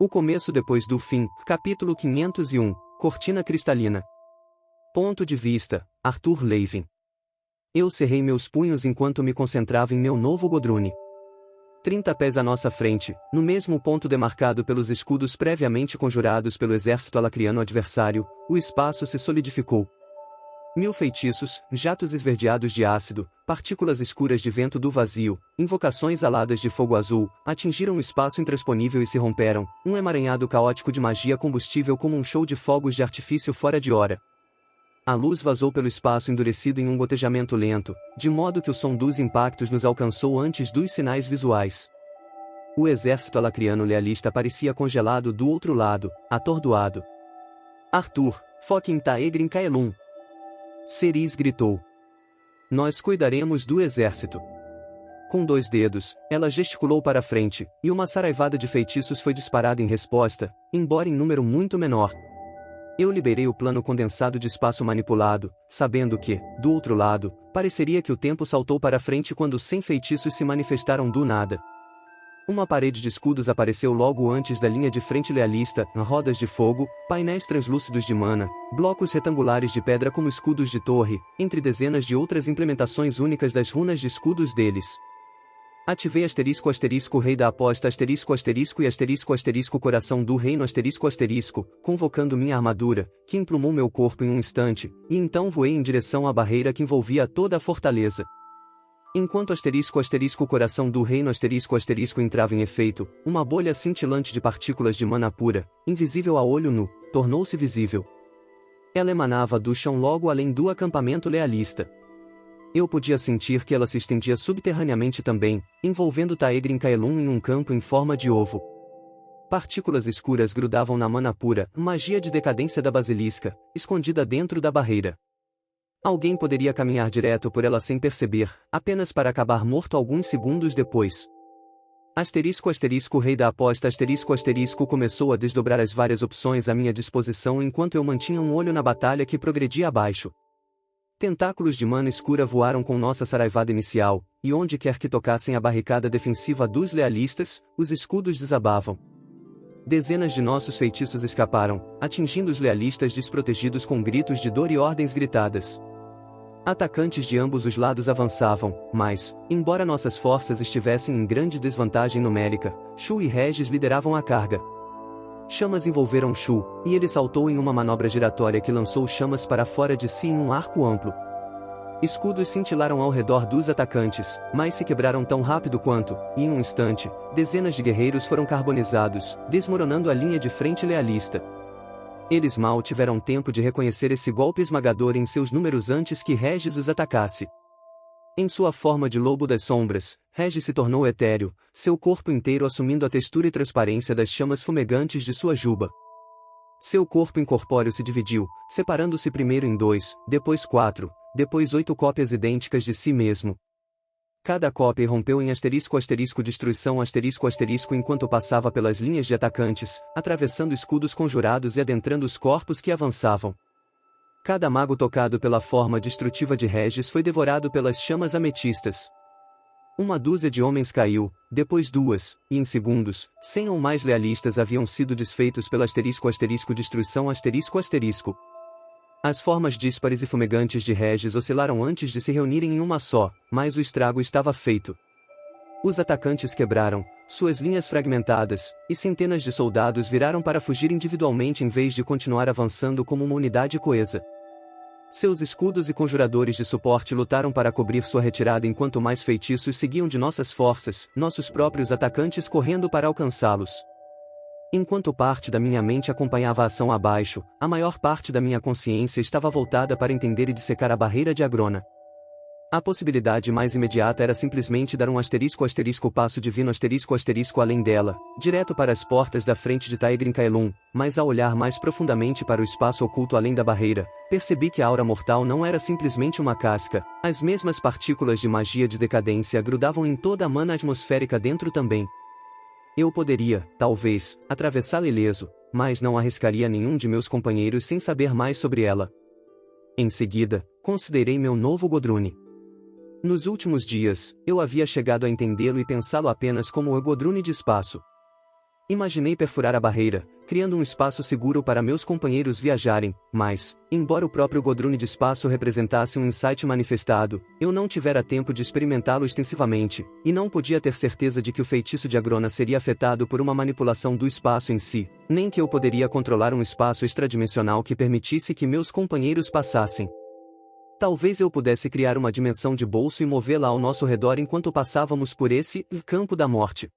O começo depois do fim, capítulo 501, Cortina Cristalina. Ponto de vista, Arthur Levin. Eu cerrei meus punhos enquanto me concentrava em meu novo Godrune. 30 pés à nossa frente, no mesmo ponto demarcado pelos escudos previamente conjurados pelo exército alacriano adversário, o espaço se solidificou. 1000 feitiços, jatos esverdeados de ácido, partículas escuras de vento do vazio, invocações aladas de fogo azul, atingiram o espaço intransponível e se romperam, um emaranhado caótico de magia combustível como um show de fogos de artifício fora de hora. A luz vazou pelo espaço endurecido em um gotejamento lento, de modo que o som dos impactos nos alcançou antes dos sinais visuais. O exército alacriano lealista parecia congelado do outro lado, atordoado. Arthur, foque em Taegrin Kaelum! Ceres gritou. Nós cuidaremos do exército. Com 2 dedos, ela gesticulou para frente, e uma saraivada de feitiços foi disparada em resposta, embora em número muito menor. Eu liberei o plano condensado de espaço manipulado, sabendo que, do outro lado, pareceria que o tempo saltou para frente quando 100 feitiços se manifestaram do nada. Uma parede de escudos apareceu logo antes da linha de frente lealista, rodas de fogo, painéis translúcidos de mana, blocos retangulares de pedra como escudos de torre, entre dezenas de outras implementações únicas das runas de escudos deles. Ativei rei da aposta e coração do reino convocando minha armadura, que emplumou meu corpo em um instante, e então voei em direção à barreira que envolvia toda a fortaleza. Enquanto coração do reino entrava em efeito, uma bolha cintilante de partículas de mana pura, invisível a olho nu, tornou-se visível. Ela emanava do chão logo além do acampamento lealista. Eu podia sentir que ela se estendia subterraneamente também, envolvendo Taegrin Kaelum em um campo em forma de ovo. Partículas escuras grudavam na mana pura, magia de decadência da basilisca, escondida dentro da barreira. Alguém poderia caminhar direto por ela sem perceber, apenas para acabar morto alguns segundos depois. Rei da aposta começou a desdobrar as várias opções à minha disposição enquanto eu mantinha um olho na batalha que progredia abaixo. Tentáculos de mana escura voaram com nossa saraivada inicial, e onde quer que tocassem a barricada defensiva dos lealistas, os escudos desabavam. Dezenas de nossos feitiços escaparam, atingindo os lealistas desprotegidos com gritos de dor e ordens gritadas. Atacantes de ambos os lados avançavam, mas, embora nossas forças estivessem em grande desvantagem numérica, Shu e Regis lideravam a carga. Chamas envolveram Shu, e ele saltou em uma manobra giratória que lançou chamas para fora de si em um arco amplo. Escudos cintilaram ao redor dos atacantes, mas se quebraram tão rápido quanto, e em um instante, dezenas de guerreiros foram carbonizados, desmoronando a linha de frente lealista. Eles mal tiveram tempo de reconhecer esse golpe esmagador em seus números antes que Regis os atacasse. Em sua forma de lobo das sombras, Regis se tornou etéreo, seu corpo inteiro assumindo a textura e transparência das chamas fumegantes de sua juba. Seu corpo incorpóreo se dividiu, separando-se primeiro em 2, depois 4, depois 8 cópias idênticas de si mesmo. Cada cópia irrompeu em destruição enquanto passava pelas linhas de atacantes, atravessando escudos conjurados e adentrando os corpos que avançavam. Cada mago tocado pela forma destrutiva de Regis foi devorado pelas chamas ametistas. Uma dúzia de homens caiu, depois 2, e em segundos, 100 ou mais lealistas haviam sido desfeitos pela destruição. As formas díspares e fumegantes de Regis oscilaram antes de se reunirem em uma só, mas o estrago estava feito. Os atacantes quebraram, suas linhas fragmentadas, e centenas de soldados viraram para fugir individualmente em vez de continuar avançando como uma unidade coesa. Seus escudos e conjuradores de suporte lutaram para cobrir sua retirada enquanto mais feitiços seguiam de nossas forças, nossos próprios atacantes correndo para alcançá-los. Enquanto parte da minha mente acompanhava a ação abaixo, a maior parte da minha consciência estava voltada para entender e dissecar a barreira de Agrona. A possibilidade mais imediata era simplesmente dar um passo divino além dela, direto para as portas da frente de Taegrin Kaelum, mas ao olhar mais profundamente para o espaço oculto além da barreira, percebi que a aura mortal não era simplesmente uma casca, as mesmas partículas de magia de decadência grudavam em toda a mana atmosférica dentro também. Eu poderia, talvez, atravessá-la ileso, mas não arriscaria nenhum de meus companheiros sem saber mais sobre ela. Em seguida, considerei meu novo Godrune. Nos últimos dias, eu havia chegado a entendê-lo e pensá-lo apenas como o Godrune de espaço. Imaginei perfurar a barreira, criando um espaço seguro para meus companheiros viajarem, mas, embora o próprio Godrune de espaço representasse um insight manifestado, eu não tivera tempo de experimentá-lo extensivamente, e não podia ter certeza de que o feitiço de Agrona seria afetado por uma manipulação do espaço em si, nem que eu poderia controlar um espaço extradimensional que permitisse que meus companheiros passassem. Talvez eu pudesse criar uma dimensão de bolso e movê-la ao nosso redor enquanto passávamos por esse campo da morte.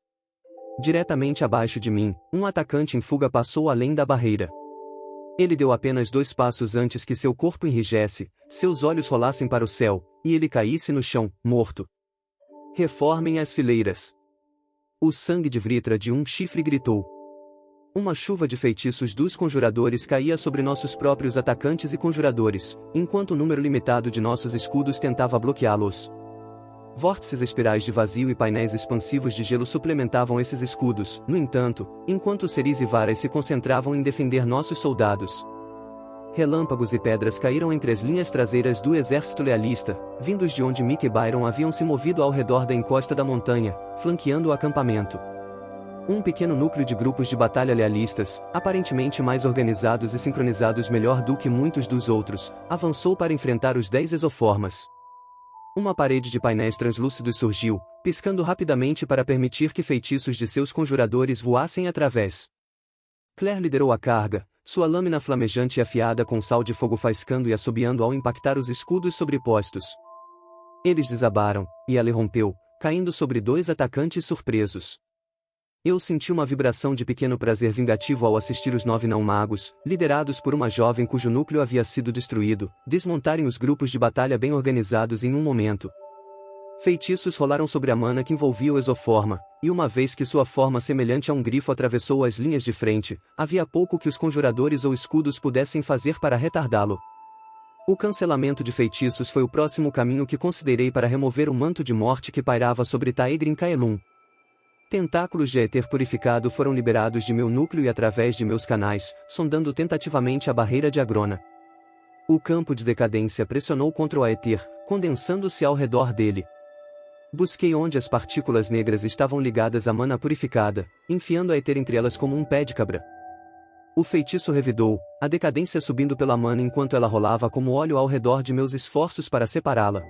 Diretamente abaixo de mim, um atacante em fuga passou além da barreira. Ele deu apenas 2 passos antes que seu corpo enrijesse, seus olhos rolassem para o céu, e ele caísse no chão, morto. Reformem as fileiras. O sangue de Vritra de um chifre gritou. Uma chuva de feitiços dos conjuradores caía sobre nossos próprios atacantes e conjuradores, enquanto o número limitado de nossos escudos tentava bloqueá-los. Vórtices espirais de vazio e painéis expansivos de gelo suplementavam esses escudos, no entanto, enquanto seris e varas se concentravam em defender nossos soldados. Relâmpagos e pedras caíram entre as linhas traseiras do exército lealista, vindos de onde Mick e Byron haviam se movido ao redor da encosta da montanha, flanqueando o acampamento. Um pequeno núcleo de grupos de batalha lealistas, aparentemente mais organizados e sincronizados melhor do que muitos dos outros, avançou para enfrentar os 10 exoformas. Uma parede de painéis translúcidos surgiu, piscando rapidamente para permitir que feitiços de seus conjuradores voassem através. Claire liderou a carga, sua lâmina flamejante e afiada com sal de fogo faiscando e assobiando ao impactar os escudos sobrepostos. Eles desabaram, e ela rompeu, caindo sobre 2 atacantes surpresos. Eu senti uma vibração de pequeno prazer vingativo ao assistir os 9 não-magos, liderados por uma jovem cujo núcleo havia sido destruído, desmontarem os grupos de batalha bem organizados em um momento. Feitiços rolaram sobre a mana que envolvia o exoforma, e uma vez que sua forma semelhante a um grifo atravessou as linhas de frente, havia pouco que os conjuradores ou escudos pudessem fazer para retardá-lo. O cancelamento de feitiços foi o próximo caminho que considerei para remover o manto de morte que pairava sobre Taegrin Kaelum. Tentáculos de éter purificado foram liberados de meu núcleo e através de meus canais, sondando tentativamente a barreira de Agrona. O campo de decadência pressionou contra o éter, condensando-se ao redor dele. Busquei onde as partículas negras estavam ligadas à mana purificada, enfiando a éter entre elas como um pé de cabra. O feitiço revidou, a decadência subindo pela mana enquanto ela rolava como óleo ao redor de meus esforços para separá-la.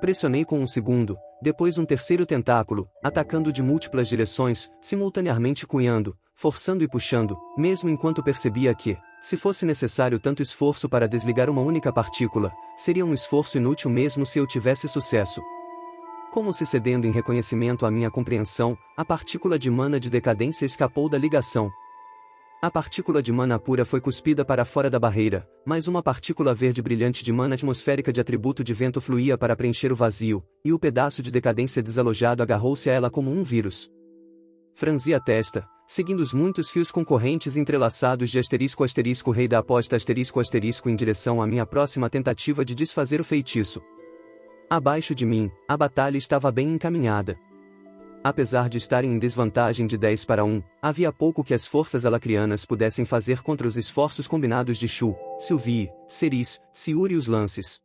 Pressionei com um segundo, depois um terceiro tentáculo, atacando de múltiplas direções, simultaneamente cunhando, forçando e puxando, mesmo enquanto percebia que, se fosse necessário tanto esforço para desligar uma única partícula, seria um esforço inútil mesmo se eu tivesse sucesso. Como se cedendo em reconhecimento à minha compreensão, a partícula de mana de decadência escapou da ligação. A partícula de mana pura foi cuspida para fora da barreira, mas uma partícula verde brilhante de mana atmosférica de atributo de vento fluía para preencher o vazio, e o pedaço de decadência desalojado agarrou-se a ela como um vírus. Franzi a testa, seguindo os muitos fios concorrentes entrelaçados de *** rei da aposta *** em direção à minha próxima tentativa de desfazer o feitiço. Abaixo de mim, a batalha estava bem encaminhada. Apesar de estarem em desvantagem de 10 para 1, havia pouco que as forças alacrianas pudessem fazer contra os esforços combinados de Shu, Sylvie, Ceris, Siur e os lances.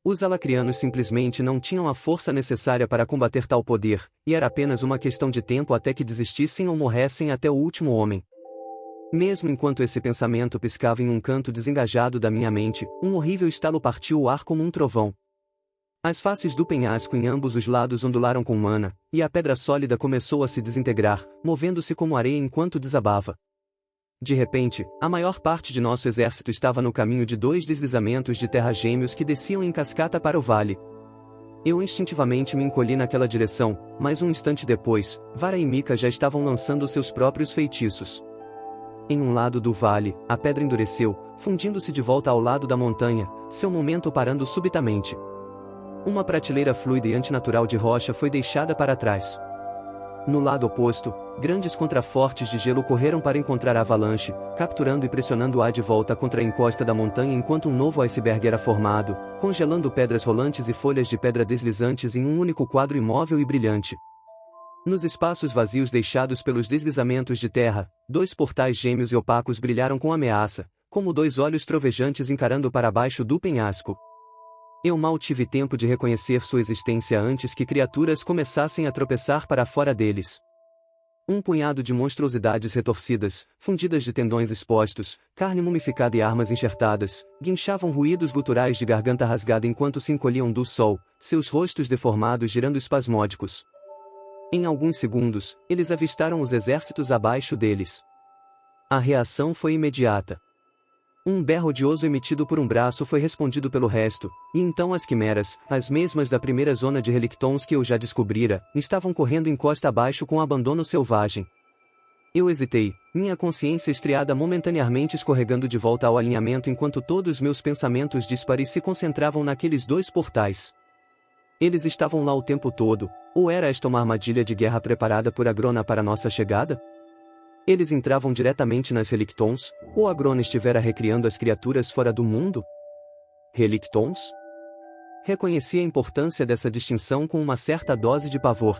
Os alacrianos simplesmente não tinham a força necessária para combater tal poder, e era apenas uma questão de tempo até que desistissem ou morressem até o último homem. Mesmo enquanto esse pensamento piscava em um canto desengajado da minha mente, um horrível estalo partiu o ar como um trovão. As faces do penhasco em ambos os lados ondularam com mana, e a pedra sólida começou a se desintegrar, movendo-se como areia enquanto desabava. De repente, a maior parte de nosso exército estava no caminho de 2 deslizamentos de terra gêmeos que desciam em cascata para o vale. Eu instintivamente me encolhi naquela direção, mas um instante depois, Vara e Mika já estavam lançando seus próprios feitiços. Em um lado do vale, a pedra endureceu, fundindo-se de volta ao lado da montanha, seu momento parando subitamente. Uma prateleira fluida e antinatural de rocha foi deixada para trás. No lado oposto, grandes contrafortes de gelo correram para encontrar a avalanche, capturando e pressionando-a de volta contra a encosta da montanha enquanto um novo iceberg era formado, congelando pedras rolantes e folhas de pedra deslizantes em um único quadro imóvel e brilhante. Nos espaços vazios deixados pelos deslizamentos de terra, 2 portais gêmeos e opacos brilharam com ameaça, como 2 olhos trovejantes encarando para baixo do penhasco. Eu mal tive tempo de reconhecer sua existência antes que criaturas começassem a tropeçar para fora deles. Um punhado de monstruosidades retorcidas, fundidas de tendões expostos, carne mumificada e armas enxertadas, guinchavam ruídos guturais de garganta rasgada enquanto se encolhiam do sol, seus rostos deformados girando espasmódicos. Em alguns segundos, eles avistaram os exércitos abaixo deles. A reação foi imediata. Um berro odioso emitido por um braço foi respondido pelo resto, e então as quimeras, as mesmas da primeira zona de relictons que eu já descobrira, estavam correndo encosta abaixo com abandono selvagem. Eu hesitei, minha consciência estriada momentaneamente escorregando de volta ao alinhamento enquanto todos meus pensamentos díspares se concentravam naqueles dois portais. Eles estavam lá o tempo todo, ou era esta uma armadilha de guerra preparada por Agrona para nossa chegada? Eles entravam diretamente nas relictons, ou Agrona estivera recriando as criaturas fora do mundo? Relictons? Reconheci a importância dessa distinção com uma certa dose de pavor.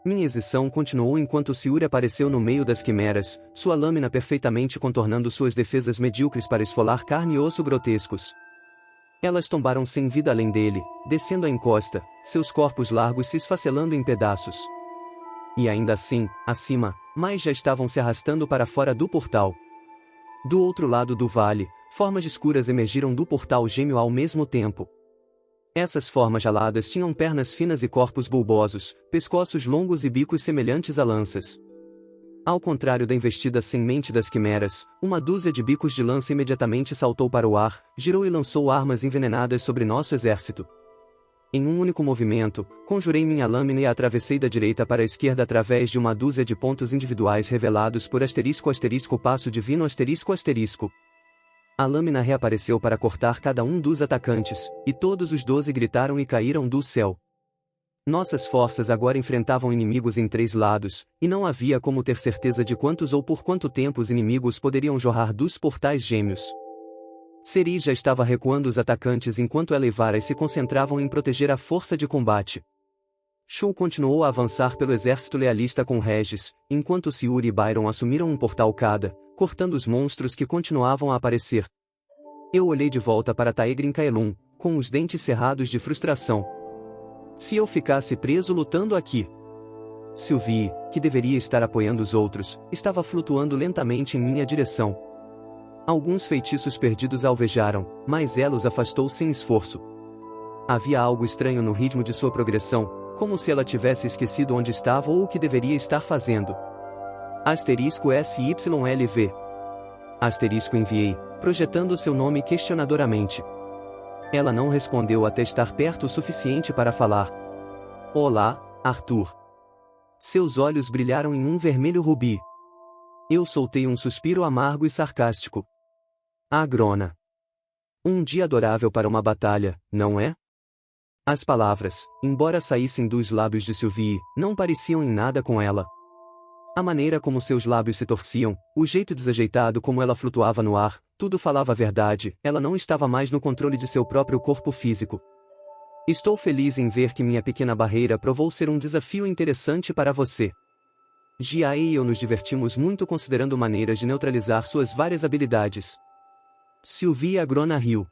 Minha hesitação continuou enquanto Siuri apareceu no meio das quimeras, sua lâmina perfeitamente contornando suas defesas medíocres para esfolar carne e osso grotescos. Elas tombaram sem vida além dele, descendo a encosta, seus corpos largos se esfacelando em pedaços. E ainda assim, acima, mais já estavam se arrastando para fora do portal. Do outro lado do vale, formas escuras emergiram do portal gêmeo ao mesmo tempo. Essas formas aladas tinham pernas finas e corpos bulbosos, pescoços longos e bicos semelhantes a lanças. Ao contrário da investida sem mente das quimeras, uma dúzia de bicos de lança imediatamente saltou para o ar, girou e lançou armas envenenadas sobre nosso exército. Em um único movimento, conjurei minha lâmina e a atravessei da direita para a esquerda através de uma dúzia de pontos individuais revelados por **passo divino **. A lâmina reapareceu para cortar cada um dos atacantes, e todos os 12 gritaram e caíram do céu. Nossas forças agora enfrentavam inimigos em 3 lados, e não havia como ter certeza de quantos ou por quanto tempo os inimigos poderiam jorrar dos portais gêmeos. Ceres já estava recuando os atacantes enquanto ela e Varas se concentravam em proteger a força de combate. Shu continuou a avançar pelo exército lealista com Regis, enquanto Siuri e Byron assumiram um portal cada, cortando os monstros que continuavam a aparecer. Eu olhei de volta para Taegrin Kaelum, com os dentes cerrados de frustração. Se eu ficasse preso lutando aqui? Sylvie, que deveria estar apoiando os outros, estava flutuando lentamente em minha direção. Alguns feitiços perdidos a alvejaram, mas ela os afastou sem esforço. Havia algo estranho no ritmo de sua progressão, como se ela tivesse esquecido onde estava ou o que deveria estar fazendo. *SYLV. Enviei, projetando seu nome questionadoramente. Ela não respondeu até estar perto o suficiente para falar. Olá, Arthur. Seus olhos brilharam em um vermelho rubi. Eu soltei um suspiro amargo e sarcástico. Agrona. Um dia adorável para uma batalha, não é? As palavras, embora saíssem dos lábios de Sylvie, não pareciam em nada com ela. A maneira como seus lábios se torciam, o jeito desajeitado como ela flutuava no ar, tudo falava a verdade, ela não estava mais no controle de seu próprio corpo físico. Estou feliz em ver que minha pequena barreira provou ser um desafio interessante para você. Jia e eu nos divertimos muito considerando maneiras de neutralizar suas várias habilidades. Sylvie Agrona riu.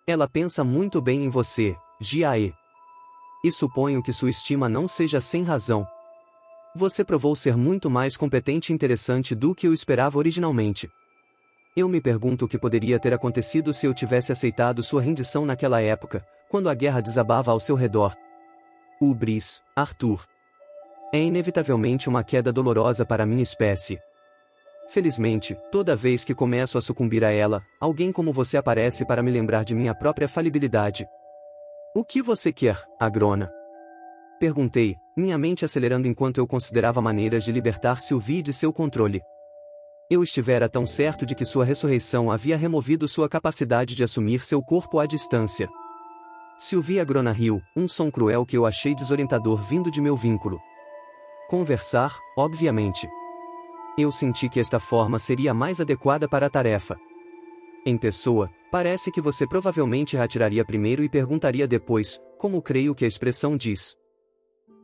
Ela pensa muito bem em você, Jia. E suponho que sua estima não seja sem razão. Você provou ser muito mais competente e interessante do que eu esperava originalmente. Eu me pergunto o que poderia ter acontecido se eu tivesse aceitado sua rendição naquela época, quando a guerra desabava ao seu redor. Ubris, Arthur. É inevitavelmente uma queda dolorosa para minha espécie. Felizmente, toda vez que começo a sucumbir a ela, alguém como você aparece para me lembrar de minha própria falibilidade. O que você quer, Agrona? Perguntei, minha mente acelerando enquanto eu considerava maneiras de libertar Sylvie de seu controle. Eu estivera tão certo de que sua ressurreição havia removido sua capacidade de assumir seu corpo à distância. Sylvie Agrona riu, um som cruel que eu achei desorientador vindo de meu vínculo. Conversar, obviamente. Eu senti que esta forma seria mais adequada para a tarefa. Em pessoa, parece que você provavelmente atiraria primeiro e perguntaria depois, como creio que a expressão diz.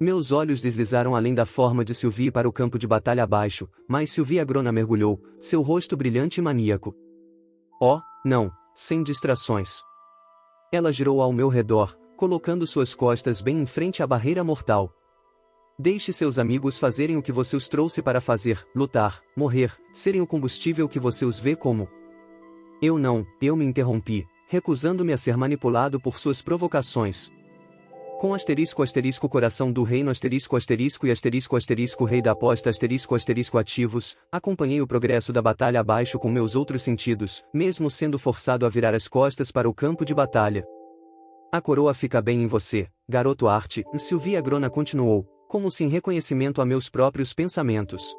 Meus olhos deslizaram além da forma de Sylvie para o campo de batalha abaixo, mas Sylvie Agrona mergulhou, seu rosto brilhante e maníaco. Oh, não, sem distrações. Ela girou ao meu redor, colocando suas costas bem em frente à barreira mortal. Deixe seus amigos fazerem o que você os trouxe para fazer, lutar, morrer, serem o combustível que você os vê como. Eu me interrompi, recusando-me a ser manipulado por suas provocações. Com asterisco coração do reino asterisco e asterisco rei da aposta asterisco ativos, acompanhei o progresso da batalha abaixo com meus outros sentidos, mesmo sendo forçado a virar as costas para o campo de batalha. A coroa fica bem em você, garoto Arte, Sylvie Agrona continuou, como se em reconhecimento a meus próprios pensamentos.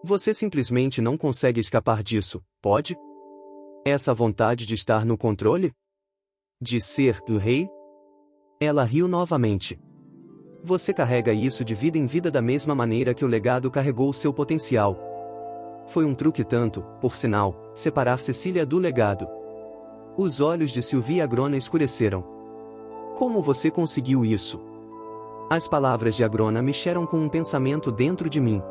Você simplesmente não consegue escapar disso, pode? Essa vontade de estar no controle? De ser o rei? Ela riu novamente. Você carrega isso de vida em vida da mesma maneira que o legado carregou seu potencial. Foi um truque tanto, por sinal, separar Cecília do legado. Os olhos de Sylvie Agrona escureceram. Como você conseguiu isso? As palavras de Agrona mexeram com um pensamento dentro de mim.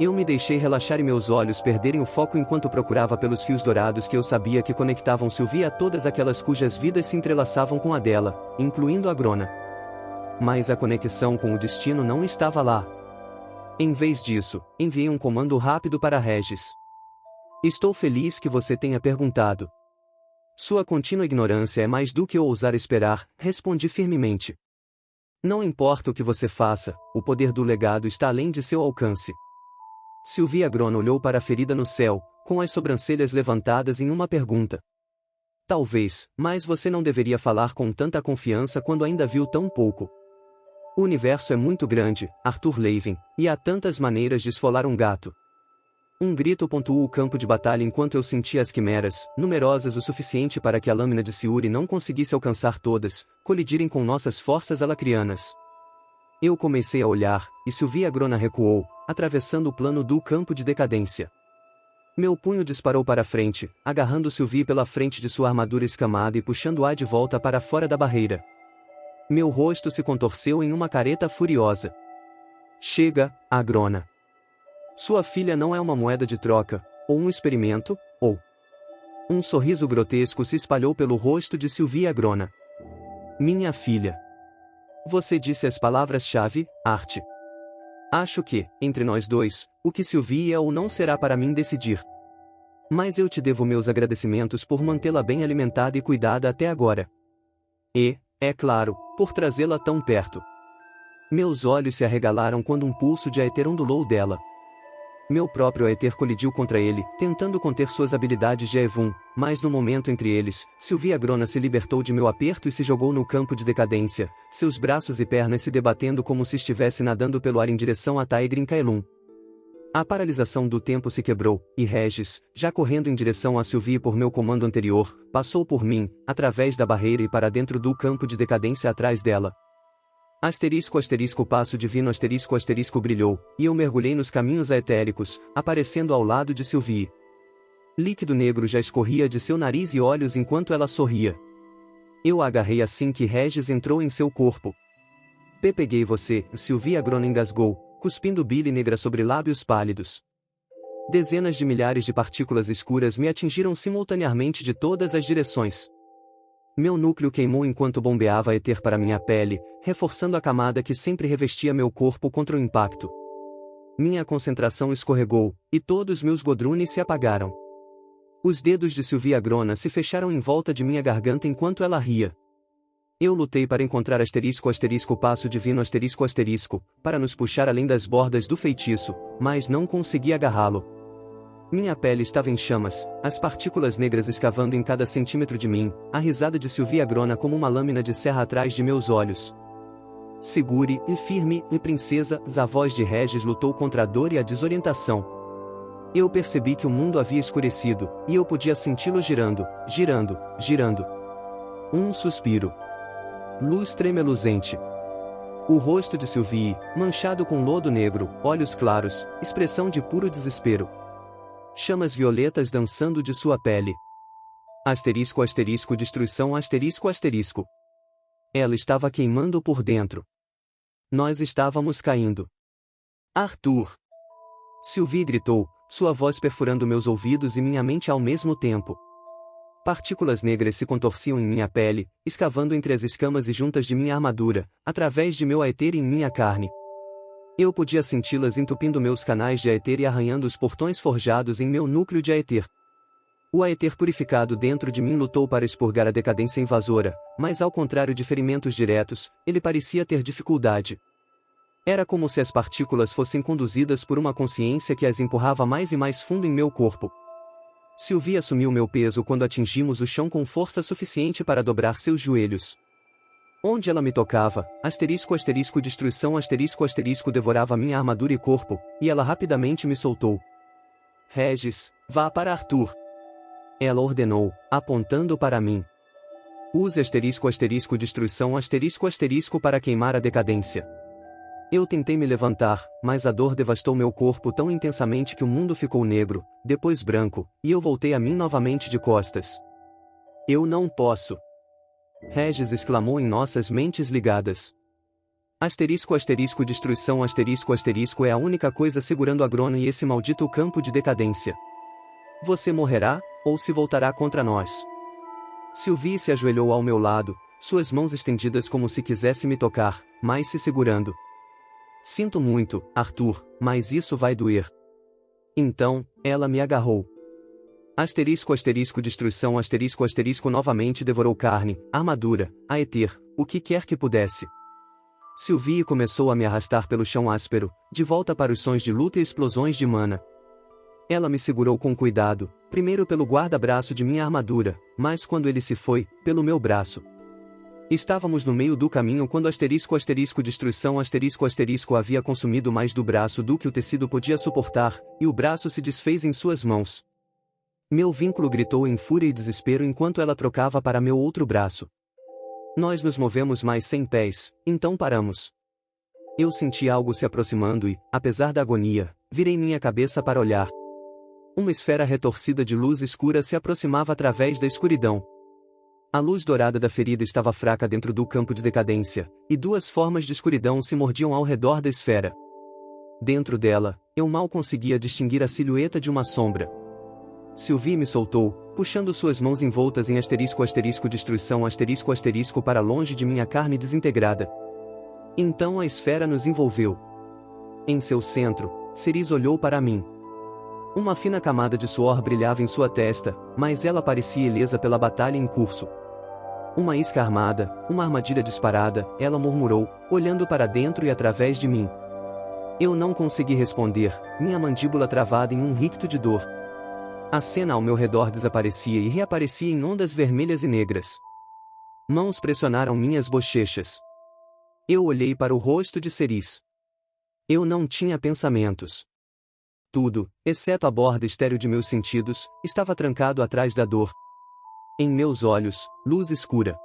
Eu me deixei relaxar e meus olhos perderem o foco enquanto procurava pelos fios dourados que eu sabia que conectavam Sylvie a todas aquelas cujas vidas se entrelaçavam com a dela, incluindo Agrona. Mas a conexão com o destino não estava lá. Em vez disso, enviei um comando rápido para Regis. Estou feliz que você tenha perguntado. Sua contínua ignorância é mais do que eu ousar esperar, respondi firmemente. Não importa o que você faça, o poder do legado está além de seu alcance. Sylvie Agrona olhou para a ferida no céu, com as sobrancelhas levantadas em uma pergunta. Talvez, mas você não deveria falar com tanta confiança quando ainda viu tão pouco. O universo é muito grande, Arthur Levin, e há tantas maneiras de esfolar um gato. Um grito pontuou o campo de batalha enquanto eu sentia as quimeras, numerosas o suficiente para que a lâmina de Siuri não conseguisse alcançar todas, colidirem com nossas forças alacrianas. Eu comecei a olhar, e Sylvie Agrona recuou, atravessando o plano do campo de decadência. Meu punho disparou para frente, agarrando Sylvie pela frente de sua armadura escamada e puxando-a de volta para fora da barreira. Meu rosto se contorceu em uma careta furiosa. Chega, Agrona. Sua filha não é uma moeda de troca, ou um experimento, ou... Um sorriso grotesco se espalhou pelo rosto de Sylvie Agrona. Minha filha. Você disse as palavras-chave, Arte. Acho que, entre nós dois, o que Sylvie é ou não será para mim decidir. Mas eu te devo meus agradecimentos por mantê-la bem alimentada e cuidada até agora. E, é claro, por trazê-la tão perto. Meus olhos se arregalaram quando um pulso de Aether ondulou dela. Meu próprio Aether colidiu contra ele, tentando conter suas habilidades de Aevum, mas no momento entre eles, Sylvie Agrona se libertou de meu aperto e se jogou no campo de decadência, seus braços e pernas se debatendo como se estivesse nadando pelo ar em direção a Taegrin Kaelum. A paralisação do tempo se quebrou, e Regis, já correndo em direção a Sylvie por meu comando anterior, passou por mim, através da barreira e para dentro do campo de decadência atrás dela. Passo divino brilhou, e eu mergulhei nos caminhos aetéricos, aparecendo ao lado de Sylvie. Líquido negro já escorria de seu nariz e olhos enquanto ela sorria. Eu a agarrei assim que Regis entrou em seu corpo. Peguei você, Sylvie Agrona engasgou, cuspindo bile negra sobre lábios pálidos. Dezenas de milhares de partículas escuras me atingiram simultaneamente de todas as direções. Meu núcleo queimou enquanto bombeava Aether para minha pele, reforçando a camada que sempre revestia meu corpo contra o impacto. Minha concentração escorregou, e todos meus godrunes se apagaram. Os dedos de Sylvie Agrona se fecharam em volta de minha garganta enquanto ela ria. Eu lutei para encontrar passo divino para nos puxar além das bordas do feitiço, mas não consegui agarrá-lo. Minha pele estava em chamas, as partículas negras escavando em cada centímetro de mim, a risada de Sylvie Agrona como uma lâmina de serra atrás de meus olhos. Segure e firme, e princesa, a voz de Regis lutou contra a dor e a desorientação. Eu percebi que o mundo havia escurecido, e eu podia senti-lo girando, girando, girando. Um suspiro. Luz tremeluzente. O rosto de Sylvie, manchado com lodo negro, olhos claros, expressão de puro desespero. Chamas violetas dançando de sua pele. Destruição Ela estava queimando por dentro. Nós estávamos caindo. Arthur! Sylvie gritou, sua voz perfurando meus ouvidos e minha mente ao mesmo tempo. Partículas negras se contorciam em minha pele, escavando entre as escamas e juntas de minha armadura, através de meu Aether em minha carne. Eu podia senti-las entupindo meus canais de Aether e arranhando os portões forjados em meu núcleo de Aether. O Aether purificado dentro de mim lutou para expurgar a decadência invasora, mas ao contrário de ferimentos diretos, ele parecia ter dificuldade. Era como se as partículas fossem conduzidas por uma consciência que as empurrava mais e mais fundo em meu corpo. Sylvie assumiu meu peso quando atingimos o chão com força suficiente para dobrar seus joelhos. Onde ela me tocava, destruição devorava minha armadura e corpo, e ela rapidamente me soltou. Regis, vá para Arthur. Ela ordenou, apontando para mim. Use destruição para queimar a decadência. Eu tentei me levantar, mas a dor devastou meu corpo tão intensamente que o mundo ficou negro, depois branco, e eu voltei a mim novamente de costas. Eu não posso. Regis exclamou em nossas mentes ligadas. Destruição é a única coisa segurando a Grona e esse maldito campo de decadência. Você morrerá, ou se voltará contra nós. Sylvie se ajoelhou ao meu lado, suas mãos estendidas como se quisesse me tocar, mas se segurando. Sinto muito, Arthur, mas isso vai doer. Então, ela me agarrou. Destruição novamente devorou carne, armadura, Aether, o que quer que pudesse. Sylvie começou a me arrastar pelo chão áspero, de volta para os sons de luta e explosões de mana. Ela me segurou com cuidado, primeiro pelo guarda-braço de minha armadura, mas quando ele se foi, pelo meu braço. Estávamos no meio do caminho quando destruição havia consumido mais do braço do que o tecido podia suportar, e o braço se desfez em suas mãos. Meu vínculo gritou em fúria e desespero enquanto ela trocava para meu outro braço. Nós nos movemos mais 100 pés, então paramos. Eu senti algo se aproximando e, apesar da agonia, virei minha cabeça para olhar. Uma esfera retorcida de luz escura se aproximava através da escuridão. A luz dourada da ferida estava fraca dentro do campo de decadência, e duas formas de escuridão se mordiam ao redor da esfera. Dentro dela, eu mal conseguia distinguir a silhueta de uma sombra. Sylvie me soltou, puxando suas mãos envoltas em destruição para longe de minha carne desintegrada. Então a esfera nos envolveu. Em seu centro, Ceres olhou para mim. Uma fina camada de suor brilhava em sua testa, mas ela parecia ilesa pela batalha em curso. Uma isca armada, uma armadilha disparada, ela murmurou, olhando para dentro e através de mim. Eu não consegui responder, minha mandíbula travada em um ricto de dor. A cena ao meu redor desaparecia e reaparecia em ondas vermelhas e negras. Mãos pressionaram minhas bochechas. Eu olhei para o rosto de Ceres. Eu não tinha pensamentos. Tudo, exceto a borda estéril de meus sentidos, estava trancado atrás da dor. Em meus olhos, luz escura.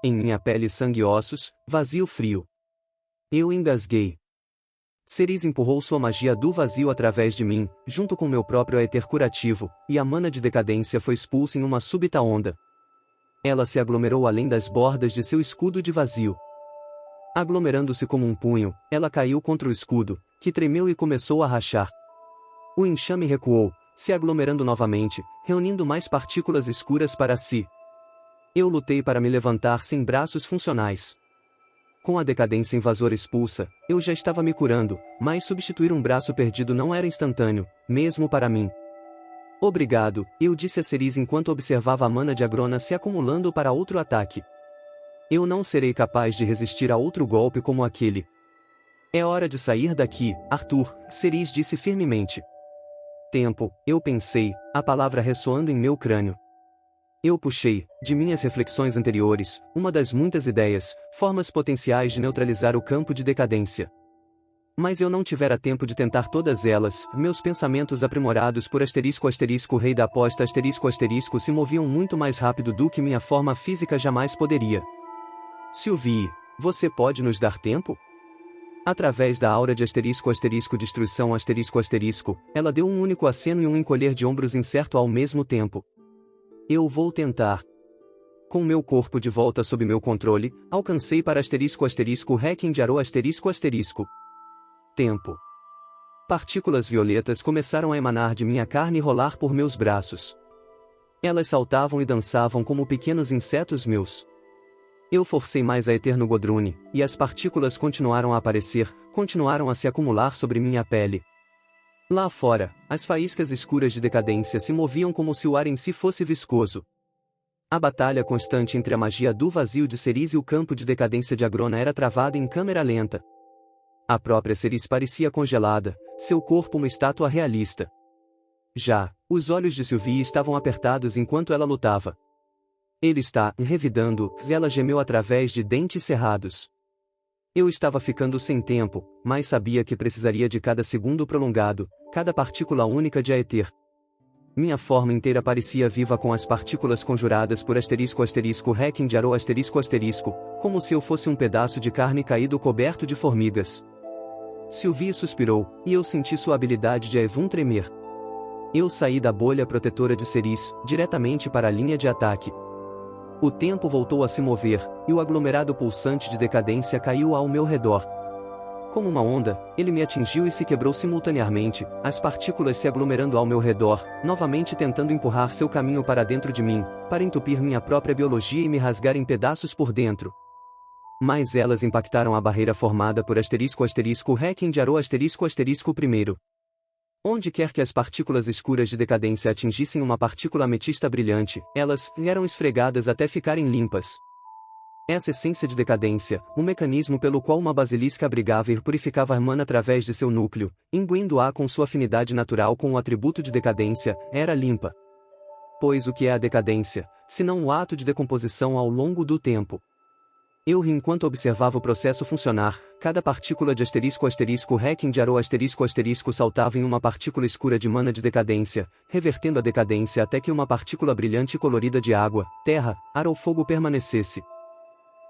Em minha pele sangue e ossos, vazio frio. Eu engasguei. Ceres empurrou sua magia do vazio através de mim, junto com meu próprio Aether curativo, e a mana de decadência foi expulsa em uma súbita onda. Ela se aglomerou além das bordas de seu escudo de vazio. Aglomerando-se como um punho, ela caiu contra o escudo, que tremeu e começou a rachar. O enxame recuou, se aglomerando novamente, reunindo mais partículas escuras para si. Eu lutei para me levantar sem braços funcionais. Com a decadência invasora expulsa, eu já estava me curando, mas substituir um braço perdido não era instantâneo, mesmo para mim. Obrigado, eu disse a Ceres enquanto observava a mana de Agrona se acumulando para outro ataque. Eu não serei capaz de resistir a outro golpe como aquele. É hora de sair daqui, Arthur, Ceres disse firmemente. Tempo, eu pensei, a palavra ressoando em meu crânio. Eu puxei, de minhas reflexões anteriores, uma das muitas ideias, formas potenciais de neutralizar o campo de decadência. Mas eu não tivera tempo de tentar todas elas, meus pensamentos aprimorados por rei da aposta se moviam muito mais rápido do que minha forma física jamais poderia. Sylvie, você pode nos dar tempo? Através da aura de destruição ela deu um único aceno e um encolher de ombros incerto ao mesmo tempo. Eu vou tentar. Com meu corpo de volta sob meu controle, alcancei para Requiem de Aro Tempo. Partículas violetas começaram a emanar de minha carne e rolar por meus braços. Elas saltavam e dançavam como pequenos insetos meus. Eu forcei mais a Aether no Godrune, e as partículas continuaram a aparecer, continuaram a se acumular sobre minha pele. Lá fora, as faíscas escuras de decadência se moviam como se o ar em si fosse viscoso. A batalha constante entre a magia do vazio de Ceres e o campo de decadência de Agrona era travada em câmera lenta. A própria Ceres parecia congelada, seu corpo uma estátua realista. Já, os olhos de Sylvie estavam apertados enquanto ela lutava. Ele está revidando, ela gemeu através de dentes cerrados. Eu estava ficando sem tempo, mas sabia que precisaria de cada segundo prolongado, cada partícula única de Aether. Minha forma inteira parecia viva com as partículas conjuradas por **Hacking de Arrow **, como se eu fosse um pedaço de carne caído coberto de formigas. Sylvie suspirou, e eu senti sua habilidade de Aevum tremer. Eu saí da bolha protetora de Ceres, diretamente para a linha de ataque. O tempo voltou a se mover, e o aglomerado pulsante de decadência caiu ao meu redor. Como uma onda, ele me atingiu e se quebrou simultaneamente, as partículas se aglomerando ao meu redor, novamente tentando empurrar seu caminho para dentro de mim, para entupir minha própria biologia e me rasgar em pedaços por dentro. Mas elas impactaram a barreira formada por **Hacking de Arrow **. Onde quer que as partículas escuras de decadência atingissem uma partícula ametista brilhante, elas eram esfregadas até ficarem limpas. Essa essência de decadência, um mecanismo pelo qual uma basilisca abrigava e purificava a mana através de seu núcleo, imbuindo-a com sua afinidade natural com o atributo de decadência, era limpa. Pois o que é a decadência, senão o ato de decomposição ao longo do tempo? Eu ri enquanto observava o processo funcionar, cada partícula de **Hacking de Arrow **, saltava em uma partícula escura de mana de decadência, revertendo a decadência até que uma partícula brilhante e colorida de água, terra, ar ou fogo permanecesse.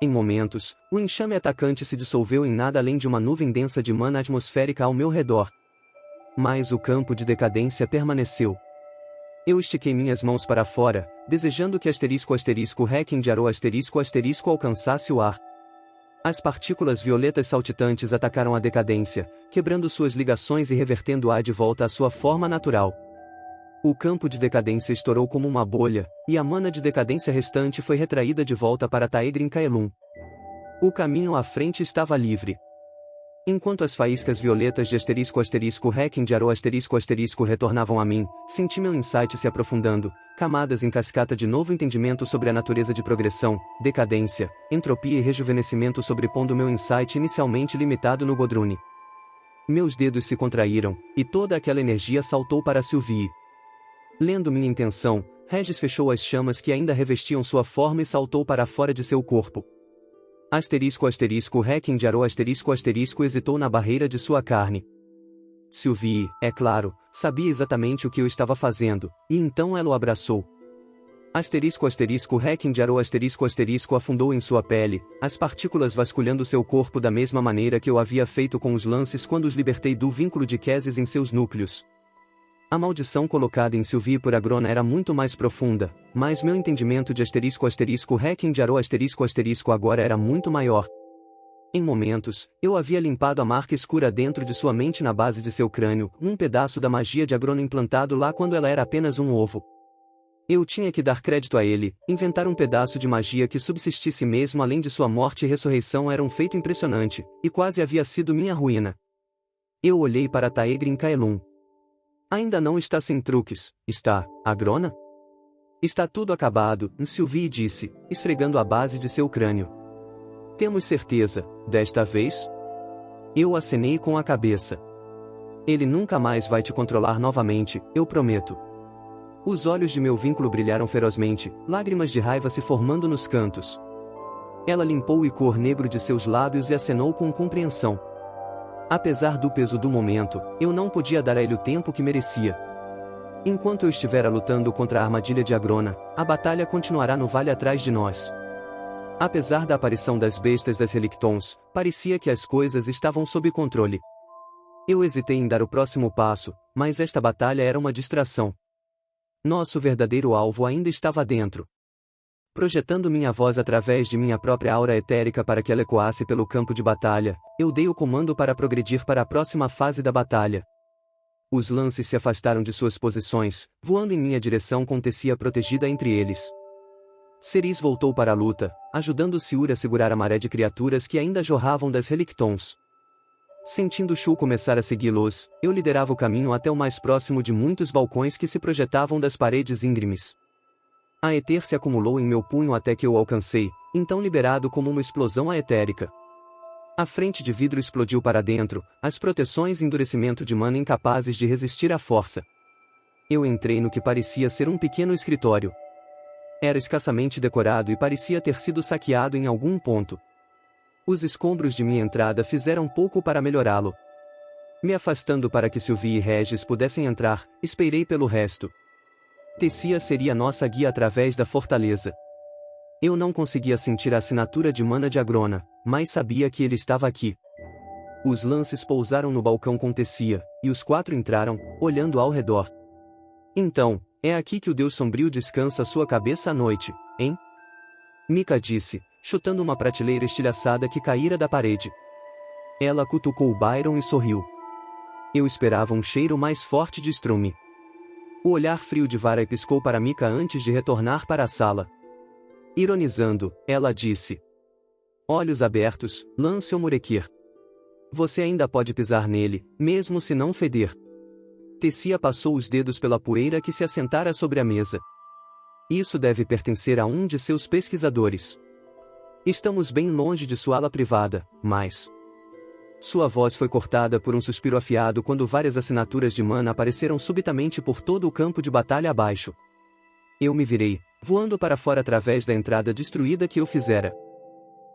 Em momentos, o enxame atacante se dissolveu em nada além de uma nuvem densa de mana atmosférica ao meu redor. Mas o campo de decadência permaneceu. Eu estiquei minhas mãos para fora, desejando que **Hacking de Arrow alcançasse o ar. As partículas violetas saltitantes atacaram a decadência, quebrando suas ligações e revertendo-a de volta à sua forma natural. O campo de decadência estourou como uma bolha, e a mana de decadência restante foi retraída de volta para Taegrin Kaelum. O caminho à frente estava livre. Enquanto as faíscas violetas de **Hacking de Arrow retornavam a mim, senti meu insight se aprofundando, camadas em cascata de novo entendimento sobre a natureza de progressão, decadência, entropia e rejuvenescimento sobrepondo meu insight inicialmente limitado no Godrune. Meus dedos se contraíram, e toda aquela energia saltou para Sylvie. Lendo minha intenção, Regis fechou as chamas que ainda revestiam sua forma e saltou para fora de seu corpo. Hacking de Arrow hesitou na barreira de sua carne. Sylvie, é claro, sabia exatamente o que eu estava fazendo, e então ela o abraçou. Hacking de Arrow afundou em sua pele, as partículas vasculhando seu corpo da mesma maneira que eu havia feito com os lances quando os libertei do vínculo de Kesis em seus núcleos. A maldição colocada em Sylvie por Agrona era muito mais profunda, mas meu entendimento de **Hacking de Arrow agora era muito maior. Em momentos, eu havia limpado a marca escura dentro de sua mente na base de seu crânio, um pedaço da magia de Agrona implantado lá quando ela era apenas um ovo. Eu tinha que dar crédito a ele, inventar um pedaço de magia que subsistisse mesmo além de sua morte e ressurreição era um feito impressionante, e quase havia sido minha ruína. Eu olhei para Taegrin Kaelum. Ainda não está sem truques, está, Agrona? Está tudo acabado, Sylvie disse, esfregando a base de seu crânio. Temos certeza, desta vez? Eu acenei com a cabeça. Ele nunca mais vai te controlar novamente, eu prometo. Os olhos de meu vínculo brilharam ferozmente, lágrimas de raiva se formando nos cantos. Ela limpou o icor negro de seus lábios e acenou com compreensão. Apesar do peso do momento, eu não podia dar a ele o tempo que merecia. Enquanto eu estivera lutando contra a armadilha de Agrona, a batalha continuará no vale atrás de nós. Apesar da aparição das bestas das Relictons, parecia que as coisas estavam sob controle. Eu hesitei em dar o próximo passo, mas esta batalha era uma distração. Nosso verdadeiro alvo ainda estava dentro. Projetando minha voz através de minha própria aura etérica para que ela ecoasse pelo campo de batalha, eu dei o comando para progredir para a próxima fase da batalha. Os lances se afastaram de suas posições, voando em minha direção com Tessia protegida entre eles. Ceres voltou para a luta, ajudando Siur a segurar a maré de criaturas que ainda jorravam das Relictons. Sentindo Shu começar a segui-los, eu liderava o caminho até o mais próximo de muitos balcões que se projetavam das paredes íngremes. A éter se acumulou em meu punho até que eu o alcancei, então liberado como uma explosão aetérica. A frente de vidro explodiu para dentro, as proteções e endurecimento de mana incapazes de resistir à força. Eu entrei no que parecia ser um pequeno escritório. Era escassamente decorado e parecia ter sido saqueado em algum ponto. Os escombros de minha entrada fizeram pouco para melhorá-lo. Me afastando para que Sylvie e Regis pudessem entrar, esperei pelo resto. Tessia seria nossa guia através da fortaleza. Eu não conseguia sentir a assinatura de mana de Agrona, mas sabia que ele estava aqui. Os lances pousaram no balcão com Tessia, e os 4 entraram, olhando ao redor. Então, é aqui que o Deus Sombrio descansa sua cabeça à noite, hein? Mika disse, chutando uma prateleira estilhaçada que caíra da parede. Ela cutucou Byron e sorriu. Eu esperava um cheiro mais forte de estrume. O olhar frio de Varai piscou para Mika antes de retornar para a sala. Ironizando, ela disse. Olhos abertos, Lance Murekir. Você ainda pode pisar nele, mesmo se não feder. Tessia passou os dedos pela poeira que se assentara sobre a mesa. Isso deve pertencer a um de seus pesquisadores. Estamos bem longe de sua ala privada, mas... Sua voz foi cortada por um suspiro afiado quando várias assinaturas de mana apareceram subitamente por todo o campo de batalha abaixo. Eu me virei, voando para fora através da entrada destruída que eu fizera.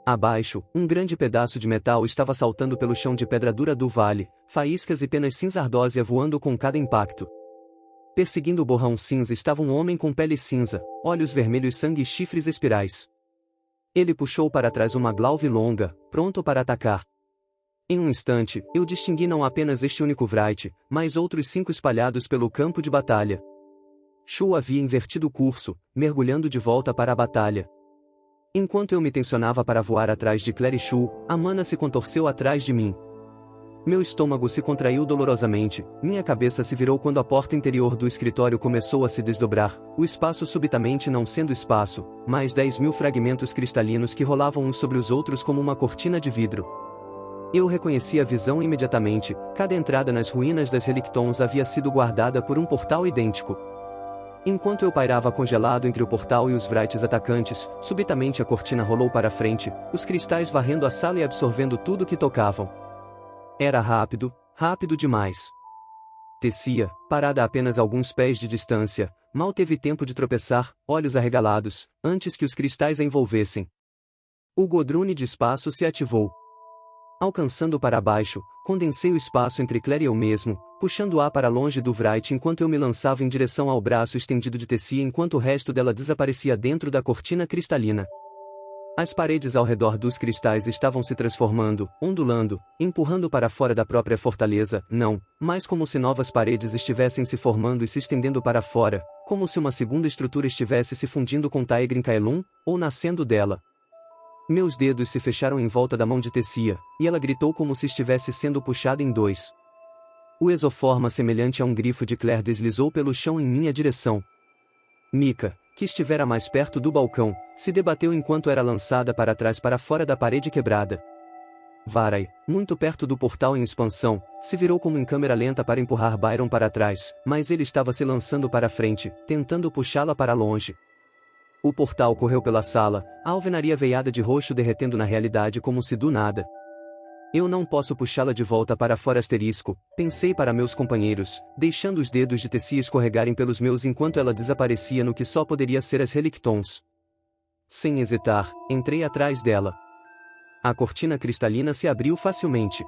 Abaixo, um grande pedaço de metal estava saltando pelo chão de pedra dura do vale, faíscas e penas cinza-ardósia voando com cada impacto. Perseguindo o borrão cinza estava um homem com pele cinza, olhos vermelhos sangue e chifres espirais. Ele puxou para trás uma glaive longa, pronto para atacar. Em um instante, eu distingui não apenas este único Wright, mas outros 5 espalhados pelo campo de batalha. Shu havia invertido o curso, mergulhando de volta para a batalha. Enquanto eu me tensionava para voar atrás de Claire e Shu, a mana se contorceu atrás de mim. Meu estômago se contraiu dolorosamente, minha cabeça se virou quando a porta interior do escritório começou a se desdobrar, o espaço subitamente não sendo espaço, mas 10.000 fragmentos cristalinos que rolavam uns sobre os outros como uma cortina de vidro. Eu reconheci a visão imediatamente, cada entrada nas ruínas das Relictons havia sido guardada por um portal idêntico. Enquanto eu pairava congelado entre o portal e os Wrights atacantes, subitamente a cortina rolou para frente, os cristais varrendo a sala e absorvendo tudo que tocavam. Era rápido, rápido demais. Tessia, parada a apenas alguns pés de distância, mal teve tempo de tropeçar, olhos arregalados, antes que os cristais a envolvessem. O Godrune de espaço se ativou. Alcançando para baixo, condensei o espaço entre Claire e eu mesmo, puxando-a para longe do Wright enquanto eu me lançava em direção ao braço estendido de Tessia enquanto o resto dela desaparecia dentro da cortina cristalina. As paredes ao redor dos cristais estavam se transformando, ondulando, empurrando para fora da própria fortaleza, não, mas como se novas paredes estivessem se formando e se estendendo para fora, como se uma segunda estrutura estivesse se fundindo com Taegrin Kaelum, ou nascendo dela. Meus dedos se fecharam em volta da mão de Tessia, e ela gritou como se estivesse sendo puxada em 2. O exoforma semelhante a um grifo de Claire deslizou pelo chão em minha direção. Mika, que estivera mais perto do balcão, se debateu enquanto era lançada para trás para fora da parede quebrada. Varai, muito perto do portal em expansão, se virou como em câmera lenta para empurrar Byron para trás, mas ele estava se lançando para frente, tentando puxá-la para longe. O portal correu pela sala, a alvenaria veiada de roxo derretendo na realidade como se do nada. Eu não posso puxá-la de volta para fora asterisco, pensei para meus companheiros, deixando os dedos de Tessia escorregarem pelos meus enquanto ela desaparecia no que só poderia ser as Relictons. Sem hesitar, entrei atrás dela. A cortina cristalina se abriu facilmente.